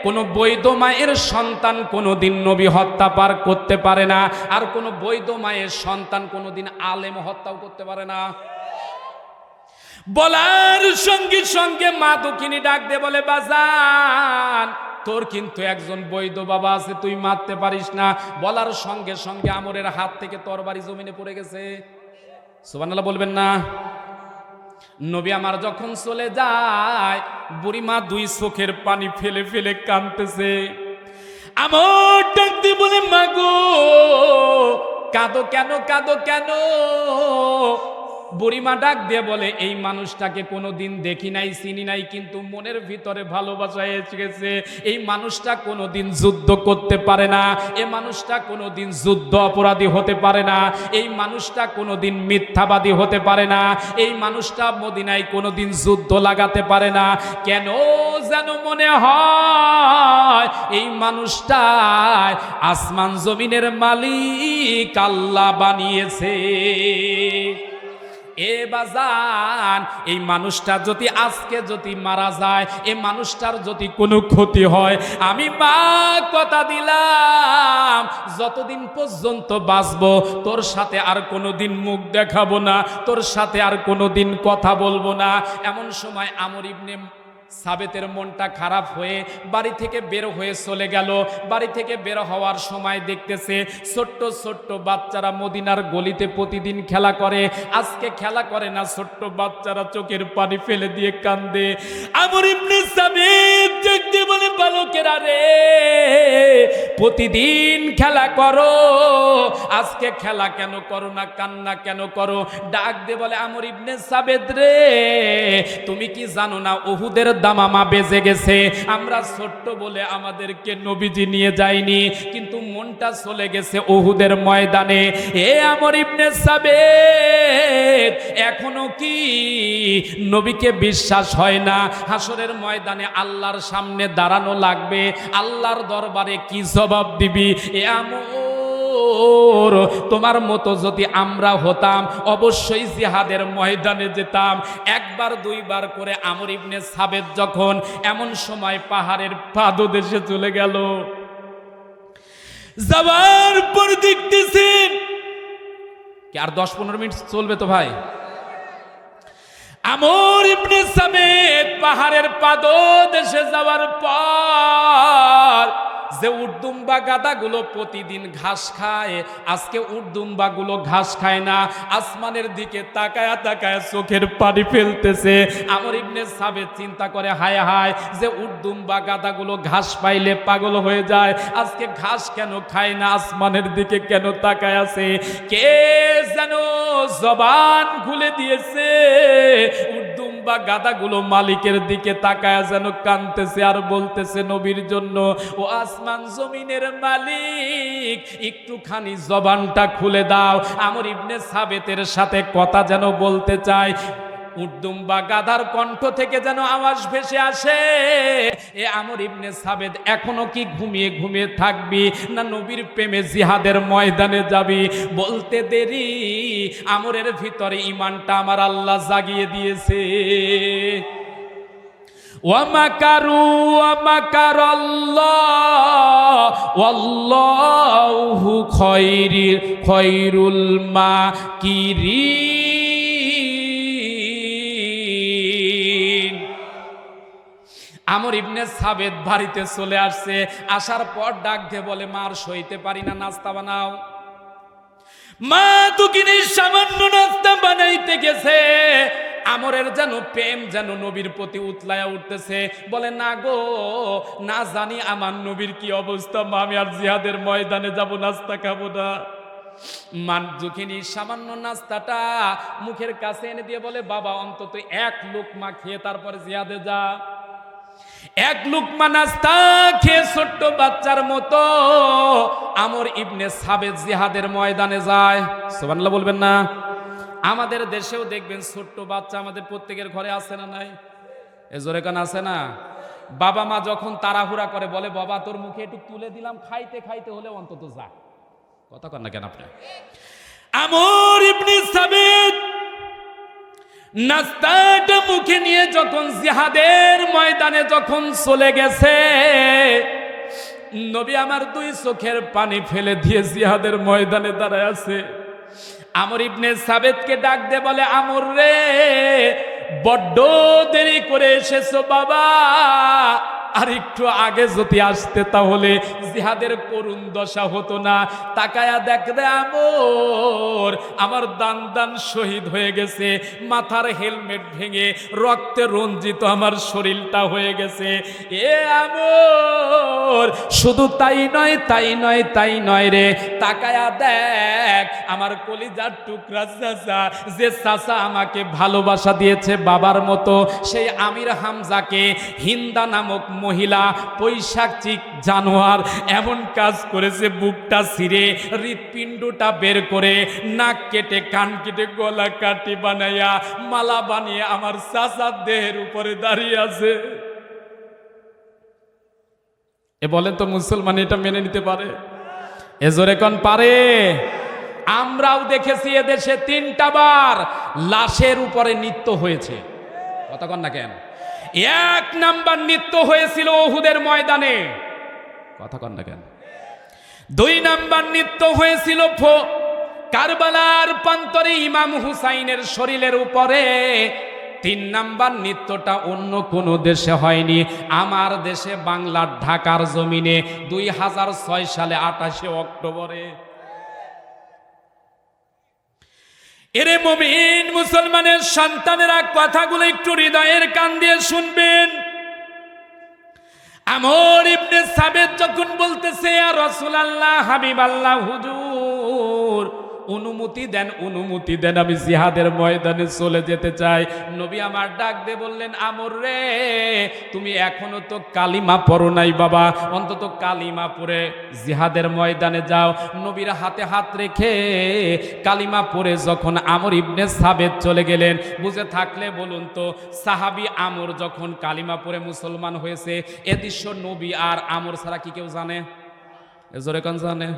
কোন বৈধ মায়ের সন্তান কোনোদিন নবী হত্যা পার করতে পারে না, আর কোন বৈধ মায়ের সন্তান কোনোদিন আলেম হত্যাও করতে পারে না। বলার সঙ্গে সঙ্গে মা দুঃখিনী ডাক দিয়ে বলে, বাজান তোর কিন্তু একজন বৈধ বাবা আছে, তুই মারতে পারিস না। বলার সঙ্গে সঙ্গে আমরের হাত থেকে তরবারি জমিনে পড়ে গেছে। সুবহানাল্লাহ বলবেন না? নবী আমার যখন চলে যায়, বুড়িমা দুই চোখের পানি ফেলে ফেলে কাঁদতেছে। আমর ডাক দিয়ে বলে, মাগো কাঁদো কেন, কাঁদো কেন? বুড়িমা ডাক দিয়ে বলে, এই মানুষটাকে কোনোদিন দেখি নাই, চিনি নাই, কিন্তু মনের ভিতরে ভালোবাসা এসে গেছে। এই মানুষটা কোনোদিন যুদ্ধ করতে পারে না, এই মানুষটা কোনোদিন যুদ্ধ অপরাধী হতে পারে না, এই মানুষটা কোনোদিন মিথ্যাবাদী হতে পারে না, এই মানুষটা মদিনায় কোনোদিন যুদ্ধ লাগাতে পারে না। কেন যেন মনে হয় এই মানুষটাই আসমান জমিনের মালিক আল্লাহ বানিয়েছে। এ বাজান, এই মানুষটা যদি আজকে যদি মারা যায়, এই মানুষটার যদি কোনো ক্ষতি হয়, আমি মা কথা দিলাম যতদিন পর্যন্ত বাঁচবো তোর সাথে আর কোনোদিন মুখ দেখাবো না, তোর সাথে আর কোনোদিন কথা বলবো না। এমন সময় আমর ইবনে সাবেতের মনটা খারাপ হয়ে বাড়ি থেকে বের হয়ে চলে গেল। বাড়ি থেকে বের হওয়ার সময় দেখতেছে ছোট্ট ছোট্ট বাচ্চারা মদিনার গলিতে প্রতিদিন খেলা করে, আজকে খেলা করে না, ছোট্ট বাচ্চারা চোখের পানি ফেলে দিয়ে কান্দে। আমর ইবনে সাবিত দেখতে বলে, বালকেরা রে, প্রতিদিন খেলা করো, আজকে খেলা কেন করো না, কান্না কেন করো? ডাক দে বলে, আমর ইবনে সাবিত রে, তুমি কি জানো না উহুদের দামামা বেজে গেছে? আমরা ছোট্ট বলে আমাদেরকে নবীজি নিয়ে যায়নি, কিন্তু মনটা চলে গেছে উহুদের ময়দানে। এ আমর ইবনে সাবিত, এখনো কি নবীকে বিশ্বাস হয় না? হাসরের ময়দানে আল্লাহর সামনে দাঁড়ানো লাগবে, আল্লাহর দরবারে কি জবাব দিবি? তোমার মতো যদি আমরা হতাম অবশ্যই জিহাদের ময়দানে যেতাম। একবার দুইবার করে আমর ইবনে সাবেত যখন এমন সময় পাহাড়ের পাদদেশে চলে গেল, যাবার পর দেখতেছেন কি আর 10-15 মিনিট চলবে তো ভাই। আমর ইবনে সাবেত পাহাড়ের পাদদেশে যাওয়ার পর যে উটদুম্বা গাদাগুলো প্রতিদিন ঘাস খায়, আজকে উটদুম্বাগুলো ঘাস খায় না, আসমানের দিকে তাকায়া তাকায়া চোখের পানি ফেলতেছে। আমর ইবনে সাবেত চিন্তা করে, হায় হায়, যে উটদুম্বা গাদাগুলো ঘাস পাইলে পাগল হয়ে যায়, আজকে ঘাস কেন খায় না, আসমানের দিকে কেন তাকায় আছে? কে যেন জবান খুলে দিয়েছে। উটদুম্বা গাদাগুলো মালিকের দিকে তাকায়া যেন কাঁদতেছে আর বলতেছে, নবীর জন্য ও আসমান জমিনের মালিক, একটুখানি জবানটা খুলে দাও। আমর ইবনে সাবেতের সাথে কথা যেন বলতে চায়, উটদুম্বা গাধার কণ্ঠ থেকে যেন আওয়াজ ভেসে আসে, এ আমর ইবনে সাবেত এখনো কি ঘুমিয়ে ঘুমিয়ে থাকবি, না নবীর প্রেমে জিহাদের ময়দানে যাবি? বলতে দেরি, আমরের ভিতরে ঈমানটা আমার আল্লাহ জাগিয়ে দিয়েছে। ওয়ামাকারু ওয়ামাকারাল্লাহ ওয়াল্লাহু খায়রুল মাকিরিন। আমর ইবনে সাবেত বাড়িতে চলে আসছে, আসার পর ডাক দিয়ে বলে, মার সইতে পারি না, নাস্তা বানাও। মা দুকিনি সামান্য নাস্তা বানাইতে গেছে, আমরের যেন প্রেম যেন নবীর প্রতি উতলায়া উঠতেছে। বলে, না গো, না জানি আমার নবীর কি অবস্থা, মা আমি আর জিহাদের ময়দানে যাব, নাস্তা খাবো না। মান দুকিনি সামান্য নাস্তাটা মুখের কাছে এনে দিয়ে বলে, বাবা অন্তত এক লুকমা খেয়ে তারপরে জিহাদে যা। এক লুকমা নাস্তা খেয়ে ছোট্ট বাচ্চার মতো আমর ইবনে সাবেত জিহাদের ময়দানে যায়। সুবহানাল্লাহ বলবেন না? আমাদের দেশেও দেখবেন ছোট্ট বাচ্চা আমাদের প্রত্যেকের ঘরে আছে না নাই? এ জোরে কান আছে না? বাবা মা যখন তাড়াহুড়া করে বলে, বাবা তোর মুখে একটু তুলে দিলাম, খাইতে খাইতে হলে অন্তত যা। কথা কন না কেন আপনি? আমর ইবনে সাবেত নাস্তাটা মুখে নিয়ে যখন জিহাদের ময়দানে যখন চলে গেছে, নবী আমার দুই চোখের পানি ফেলে দিয়ে জিহাদের ময়দানে দাঁড়ায় আছে। আমর ইবনে সাবেতকে ডাক দে বলে, আমর রে, বড্ড দেরি করে এসেছো বাবা, আর একটু আগে যদি আসতে তাহলে জিহাদের করুণ দশা হতো না। তাকায়া দেখ রে আমর, আমার দান দান শহীদ হয়ে গেছে, মাথার হেলমেট ভেঙে রক্তে রঞ্জিত আমার শরীরটা হয়ে গেছে। এ আমর, শুধু তাই নয়, তাই নয়, তাই নয় রে, তাকায়া দেখ আমার কলিজার টুকরা চাচা, যে চাচা আমাকে ভালোবাসা দিয়েছে বাবার মতো, সেই আমির হামজাকে হিন্দা নামক মহিলা পৈশাচিক জানোয়ার এমন কাজ করেছে, বুকটা ছিঁড়ে হৃৎপিণ্ডটা বের করে, নাক কেটে, কান কেটে, গলা কাটি বানাইয়া মালা বানিয়ে আমার চাচার দেহের উপরে দাঁড়িয়ে আছে। এ বলেন তো মুসলমান এটা মেনে নিতে পারে? এ জোরে কোন পারে? আমরাও দেখেছি এদেশে 3টা বার লাশের উপরে নৃত্য হয়েছে। কথা কন না কেন? 1 নাম্বার নৃত্য হয়েছিল উহুদের ময়দানে। কথা কন না কেন? 2 নাম্বার নৃত্য হয়েছিল কারবালার প্রান্তরে ইমাম হুসাইনের শরীরের উপরে। 3 নাম্বার নৃত্যটা অন্য কোনো দেশে হয়নি, আমার দেশে বাংলার ঢাকার জমিনে 2006 সালে 28 অক্টোবরে। এরে মুমিন মুসলমানের সন্তানেরা, কথাগুলো একটু হৃদয়ের কান দিয়ে শুনবেন। আমর ইবনে সাবেত যখন বলতেছে, ইয়া রাসূলুল্লাহ, হাবিবাল্লাহ হুজুর, অনুমতি দেন, আমি জিহাদের ময়দানে চলে যেতে চাই। নবী আমার ডাক দিয়ে বললেন, আমর রে, তুমি এখনো তো কালিমা পড়ো নাই বাবা, অন্তত কালিমা পড়ে জিহাদের ময়দানে যাও। নবীর হাতে হাত রেখে কালিমা পড়ে যখন আমর ইবনে সাবেত চলে গেলেন, বুঝে থাকলে বলুন তো, সাহাবী আমর যখন কালিমা পড়ে মুসলমান হয়েছে, এ দৃশ্য নবী আর আমর ছাড়া কি কেউ জানে? জোরে কোন জানে?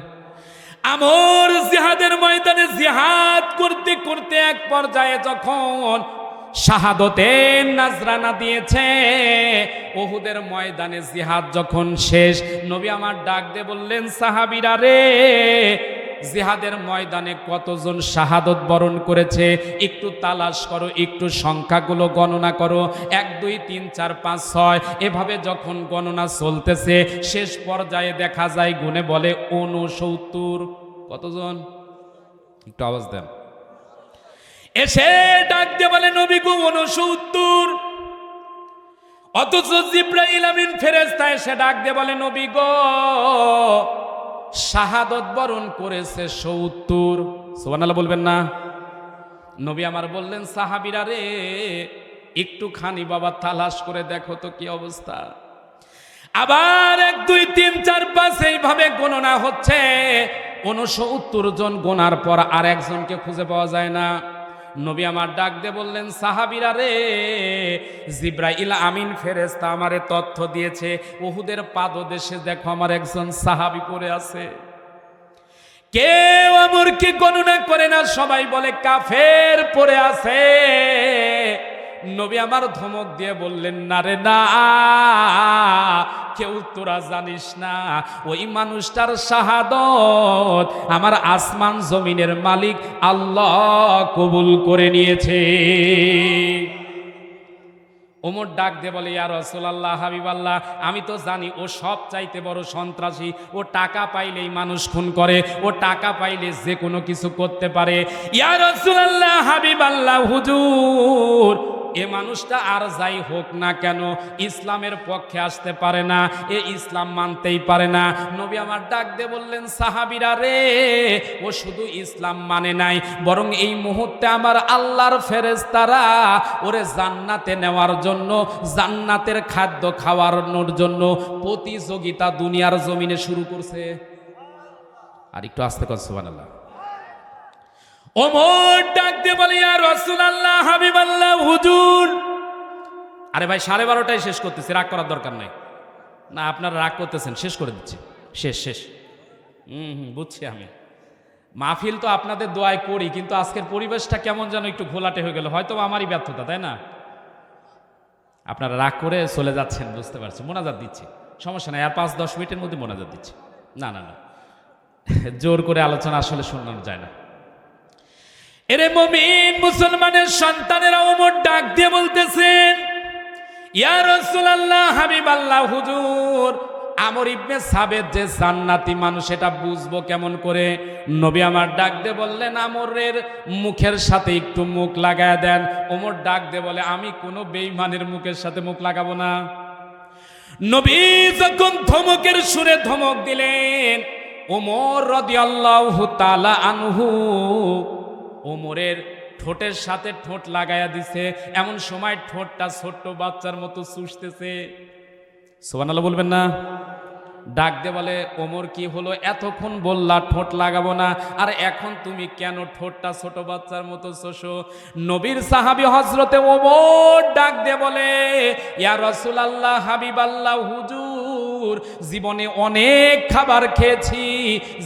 আমর জিহাদের ময়দানে জিহাদ করতে করতে এক পর্যায়ে যখন শাহাদতের নাজরানা দিয়েছে, উহুদের ময়দানে জিহাদ যখন শেষ, নবী আমার ডাক দিয়ে বললেন, সাহাবীরা রে, জিহাদের ময়দানে কতজন শাহাদত বরণ করেছে একটু তালাশ করো, একটু সংখ্যাগুলো গণনা করো, 1 2 3 4 5 6 এভাবে যখন গণনা চলতেছে, শেষ পর্যায়ে দেখা যায় গুণে বলে 69। কতজন? একটু আওয়াজ দেন। এসে ডাক দিয়ে বলে, নবী গো 69। অথচ জিবরাইল আমিন ফেরেশতা এসে ডাক দিয়ে বলে, নবী গো শাহাদত বরণ করেছে 70। সুবহানাল্লাহ বলবেন না? নবী আমার বললেন, সাহাবীরা রে, একটুখানি বাবা তালাশ করে দেখো তো কি অবস্থা। আবার 1 2 3 4 5 এইভাবে গণনা হচ্ছে, 69 জন গোনার পর আর একজনকে খুঁজে পাওয়া যায় না। নবী আমার ডাক দিয়ে বললেন, সাহাবীরা রে, জিবরাইল আমিন ফেরেশতা আমারে তথ্য দিয়েছে, উহুদের পাদদেশে দেখো আমার একজন সাহাবী পড়ে আছে। কেউ আমরকে গণনা করে না, সবাই বলে কাফের পড়ে আছে। নবী আমার ধমক দিয়ে বললেন, না রে না, কেউ তোরা জানিস না, ওই মানুষটার শাহাদত আমার আসমান জমিনের মালিক আল্লাহ কবুল করে নিয়েছে। ওমর ডাক দিয়ে বলে, ইয়া রাসূলুল্লাহ, হাবিবাল্লাহ, আমি তো জানি ও সব চাইতে বড় সন্ত্রাসী, ও টাকা পাইলেই মানুষ খুন করে, ও টাকা পাইলে যে কোনো কিছু করতে পারে। ইয়া রাসূলুল্লাহ, হাবিবাল্লাহ, হুজুর, এ মানুষটা আর যাই হোক না কেন ইসলামের পক্ষে আসতে পারে না, এ ইসলাম মানতেই পারে না। নবী আমার ডাক দিয়ে বললেন, সাহাবীরা রে, ও শুধু ইসলাম মানে নাই, বরং এই মুহূর্তে আমার আল্লাহর ফেরেশতারা ওরে জান্নাতে নেওয়ার জন্য, জান্নাতের খাদ্য খাওয়ানোর জন্য প্রতিযোগিতা দুনিয়ার জমিনে শুরু করছে। আর একটু আস্তে কথা, সুবহানাল্লাহ। ওমর ডাক দিয়ে বলে, ইয়া রাসূলুল্লাহ, হাবিবাল্লাহ, হুজুর। আরে ভাই 12:30টায় শেষ করতেছি, রাগ করার দরকার নাই। না, আপনারা রাগ করতেছেন, শেষ করে দিচ্ছি, শেষ। বুঝছি আমি। মাহফিল তো আপনাদের দোয়ায় করি, কিন্তু আজকের পরিবেশটা কেমন যেন একটু ঘোলাটে হয়ে গেল, হয়তো আমারই ব্যর্থতা, তাই না? আপনারা রাগ করে চলে যাচ্ছেন, বুঝতে পারছি। মোনাজাত দিচ্ছি, সমস্যা নাই, আর 5-10 মিনিটের মধ্যে মোনাজাত দিচ্ছি। না, জোর করে আলোচনা আসলে শোনানো যায় না। এরে মুমিন মুসলমানের সন্তানেরা, ওমর ডাক দিয়ে বলতেছেন, ইয়া রাসূলুল্লাহ, হাবিবাল্লাহ, হুজুর, আমর ইবনে সাবেত যে জান্নাতি মানুষ, এটা বুঝবো কেমন করে? নবী আমার ডাক দিয়ে বললেন, আমরের মুখের সাথে একটু মুখ লাগায় দেন। ওমর ডাক দিয়ে বলে, আমি কোনো বেঈমানের মুখের সাথে মুখ লাগাবো না। নবী যখন ধমকের সুরে ধমক দিলেন, ওমর রাদিয়াল্লাহু তাআলা আনহু ওমরের ঠোঁটের সাথে ঠোঁট লাগায়া দিছে। এমন সময় ঠোঁটটা ছোট্ট বাচ্চার মতো চুষতেছে। সুবহানাল্লাহ বলবেন না? ডাক দে বলে, ওমর কি হলো, এতক্ষণ বললা ঠোঁট লাগাবো না, আর এখন তুমি কেন ঠোঁটটা ছোট বাচ্চার মতো চোষো? নবীর সাহাবী হযরতে ওমর ডাক দে বলে, ইয়া রাসূলুল্লাহ, হাবিবাল্লাহ, হুজুর, জীবনে অনেক খাবার খেয়েছি,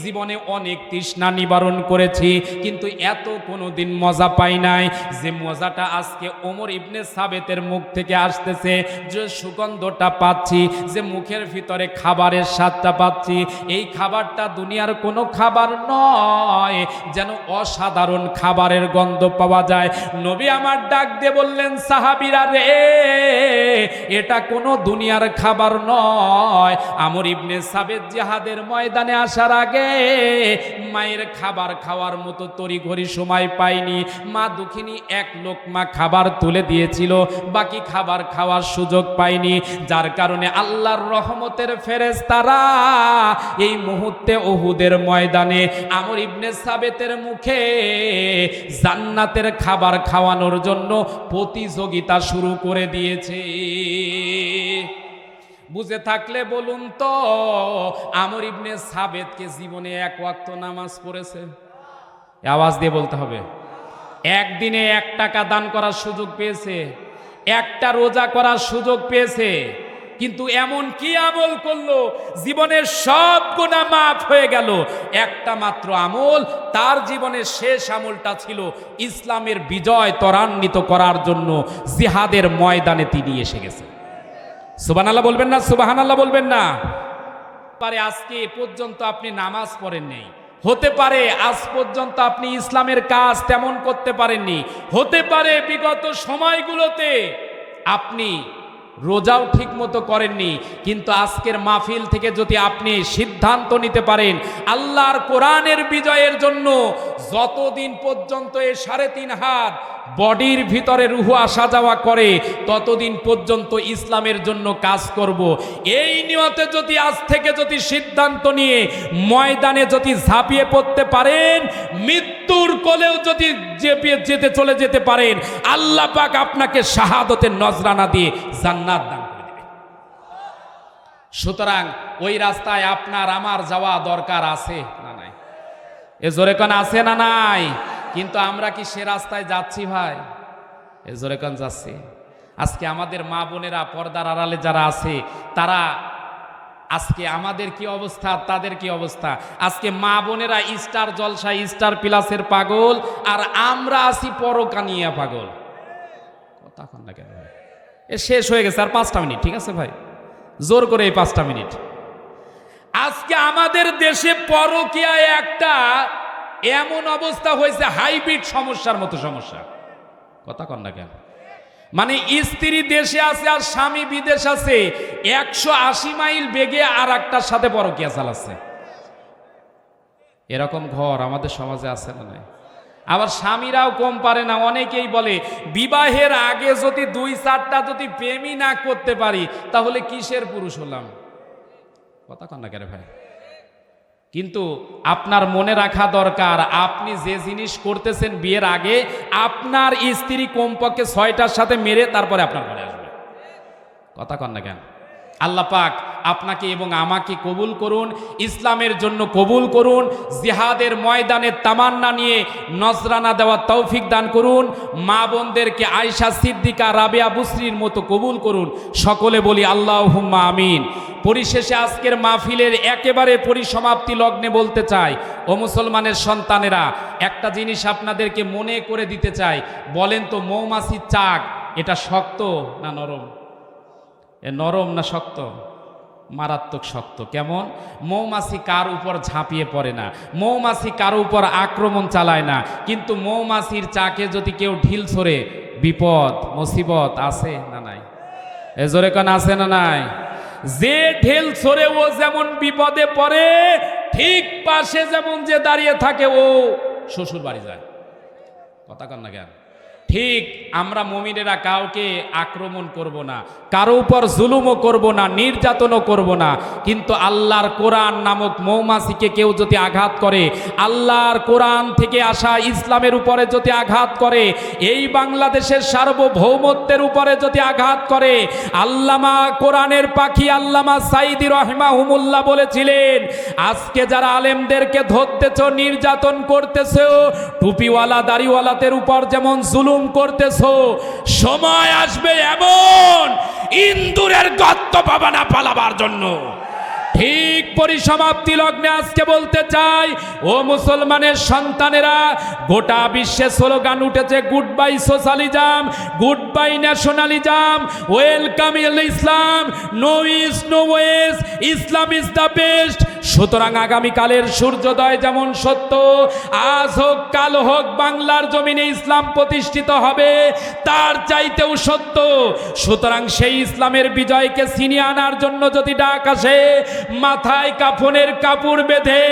জীবনে অনেক তৃষ্ণা নিবারণ করেছি, কিন্তু এত কোনোদিন মজা পাই নাই যে মজাটা আজকে ওমর ইবনে সাবেতের মুখ থেকে আসতেছে, যে সুগন্ধটা পাচ্ছি, যে মুখের ভিতরে খাবারের স্বাদটা পাচ্ছি, এই খাবারটা দুনিয়ার কোনো খাবার নয়, যেন অসাধারণ খাবারের গন্ধ পাওয়া যায়। নবী আমার ডাক দিয়ে বললেন, সাহাবীরা রে, এটা কোনো দুনিয়ার খাবার নয়। আমর ইবনে সাবেত জিহাদের ময়দানে আসার আসার আগে মায়ের খাবার খাওয়ার মতো তড়িঘড়ি সময় পায়নি। মা দুঃখিনী এক লোকমা খাবার তুলে দিয়েছিল, বাকি খাবার খাওয়ার সুযোগ পায়নি। যার কারণে আল্লাহর রহমতের ফেরেশতারা এই মুহূর্তে উহুদের ময়দানে আমর ইবনে সাবেতের মুখে জান্নাতের খাবার খাওয়ানোর জন্য প্রতিযোগিতা শুরু করে দিয়েছে। বুঝে থাকলে বলুন তো, আমর ইবনে সাবেতকে জীবনে এক ওয়াক্ত নামাজ পড়েছে? আওয়াজ দিয়ে বলতে হবে। একদিনে 1 টাকা দান করার সুযোগ পেয়েছে, একটা রোজা করার সুযোগ পেয়েছে, কিন্তু এমন কি আমল করলো জীবনের সব গুনাহ মাফ হয়ে গেল? একটা মাত্র আমল, তার জীবনের শেষ আমলটা ছিল ইসলামের বিজয় ত্বরান্বিত করার জন্য জিহাদের ময়দানে তিনি এসে গেছেন। সুবহানাল্লাহ বলবেন না? সুবহানাল্লাহ বলবেন না? পারে আজকে পর্যন্ত আপনি নামাজ পড়েন নাই, হতে পারে আজ পর্যন্ত আপনি ইসলামের কাজ তেমন করতে পারেননি, হতে পারে বিগত সময়গুলোতে আপনি রোজাও ঠিক মতো করেননি, কিন্তু আজকের মাহফিল থেকে যদি আপনি সিদ্ধান্ত নিতে পারেন আল্লাহর কোরআনের বিজয়ের জন্য যতদিন পর্যন্ত এই 3.5 হাত বডির ভিতরে রুহ আসা যাওয়া করে ততদিন পর্যন্ত ইসলামের জন্য কাজ করব, এই নিয়তে যদি আজ থেকে যদি সিদ্ধান্ত নিয়ে ময়দানে যদি ঝাঁপিয়ে পড়তে পারেন, মৃত্যুর কোলেও যদি চলে যেতে পারেন, আল্লাহ পাক আপনাকে শাহাদতের নজরানা দিয়ে জান্নাত দান করে দেবে। সুতরাং ওই রাস্তায় আপনার আমার যাওয়া দরকার আছে না নাই? এ জোরে কোন আছে না নাই? কিন্তু আমরা কি সে রাস্তায় যাচ্ছি ভাই? এ জোরে কোন যাচ্ছি? আজকে আমাদের মা বোনেরা পর্দার আড়ালে যারা আছে তারা আজকে আমাদের কি অবস্থা, তাদের কি অবস্থা? আজকে মা বোনেরা স্টার জলসা স্টার প্লাসের পাগল, আর আমরা আছি পরকানিয়া পাগল। কথা কন না কেন ভাই? এ শেষ হয়ে গেছে, আর 5টা মিনিট, ঠিক আছে ভাই? জোর করে এই 5টা মিনিট। আজকে আমাদের দেশে পরকীয়ায় একটা এমন অবস্থা হয়েছে, হাইব্রিড সমস্যার মতো সমস্যা। কথা কন না কেন? মানে স্ত্রী দেশে আছে আর স্বামী বিদেশ আছে, 180 মাইল বেগে আর একটার সাথে পরকীয়া চালাচ্ছে। এরকম ঘর আমাদের সমাজে আছে না নাই? আবার স্বামীরাও কম পারে না। অনেকেই বলে বিবাহের আগে যদি 2-4টা যদি প্রেমই না করতে পারি তাহলে কিসের পুরুষ হলাম? কথা কন না কেন ভাই? কিন্তু আপনার মনে রাখা দরকার, আপনি যে জিনিস করতেছেন বিয়ের আগে, আপনার স্ত্রী কমপক্ষে 6টার সাথে মেরে তারপরে আপনার ঘরে আসবে। কথা কন না কেন? আল্লাহ পাক আপনাকে এবং আমাকে কবুল করুন, ইসলামের জন্য কবুল করুন, জিহাদের ময়দানে তামান্না নিয়ে নজরানা দেওয়ার তৌফিক দান করুন। মা বোনদেরকে আয়েশা সিদ্দিকা রাবেয়া বুসরির মতো কবুল করুন। সকলে বলি আল্লাহুম্মা আমিন। পরিশেষে আজকের মাহফিলের একেবারে পরিসমাপ্তি লগ্নে বলতে চাই, ও মুসলমানের সন্তানেরা, একটা জিনিস আপনাদেরকে মনে করে দিতে চাই। বলেন তো, মৌমাছির চাক এটা শক্ত না নরম? এ নরম না শক্ত? মারাত্মক শক্ত। কেমন? মৌমাছি কার উপর ঝাঁপিয়ে পড়ে না, মৌমাছি কার উপর আক্রমণ চালায় না, কিন্তু মৌমাছির চাকে যদি কেউ ঢিল ছড়ে, বিপদ মুসিবত আছে না নাই? এ জোরে কোন আছে না নাই? যে ঢেল ছড়ে ও যেমন বিপদে পড়ে, ঠিক পাশে যেমন যে দাঁড়িয়ে থাকে ও শ্বশুর বাড়ি যায়। কথা কন না কেন? ঠিক আমরা মুমিনেরা কাউকে আক্রমণ করব না, কারো উপর জুলুমও করব না, নির্যাতনও করব না, কিন্তু আল্লাহর কোরআন নামক মৌমাছিকে কেউ যদি আঘাত করে, আল্লাহর কোরআন থেকে আসা ইসলামের উপরে যদি আঘাত করে, এই বাংলাদেশের সার্বভৌমত্বের উপরে যদি আঘাত করে, আল্লামা কোরআনের পাখি আল্লামা সাইদি রাহিমাহুমুল্লাহ বলেছিলেন, আজকে যারা আলেমদেরকে ধরতেছ, নির্যাতন করতেছ, টুপিওয়ালা দাড়িওয়ালাদের উপর যেমন জুলুম করতেছো, সময় আসবে এমন ইন্দুরের গর্ত পাবা না পালাবার জন্য। ঠিক পরিসমাপ্তি লগ্নে আজকে বলতে চাই, ও মুসলমানের সন্তানেরা, গোটা বিশ্বে স্লোগান উঠেছে good bye socialism, good bye nationalism, welcome Islam, no is no ways, Islam is the best, সুতরাং আগামীকালের সূর্যোদয় যেমন সত্য, আজ হোক কাল হোক বাংলার জমিনে ইসলাম প্রতিষ্ঠিত হবে তার চাইতেও সত্য। সুতরাং সেই ইসলামের বিজয়কে ছিনিয়ে আনার জন্য যদি ডাক আসে, মাথায় কাফনের কাপড় বেঁধে,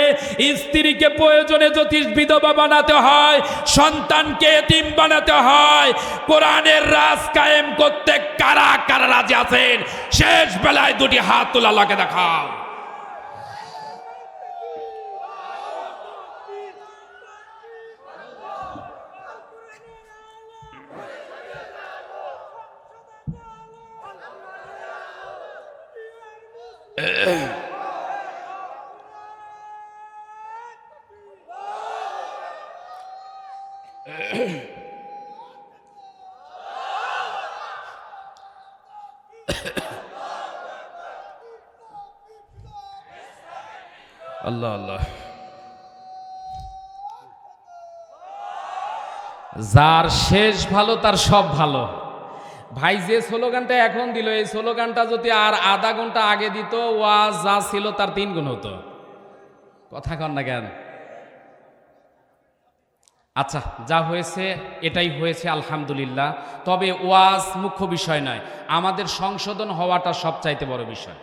স্ত্রীকে প্রয়োজনে যদি বিধবা বানাতে হয়, সন্তানকে এতিম বানাতে হয়, কোরআনের রাজ কায়েম করতে কারা কারা রাজি আছেন? শেষ বেলায় দুটি হাত তোলা লাগে দেখাও। আল্লাহ আল্লাহ। যার শেষ ভালো তার সব ভালো। ভাই যে স্লোগানটা এখন দিল, এই স্লোগানটা যদি আর আধা ঘন্টা আগে দিত, ওয়াজ যা ছিল তার 3 গুণ হতো। কথা কন না কেন? আচ্ছা, যা হয়েছে এটাই হয়েছে, আলহামদুলিল্লাহ। তবে ওয়াজ মুখ্য বিষয় নয়, আমাদের সংশোধন হওয়াটা সবচাইতে বড় বিষয়।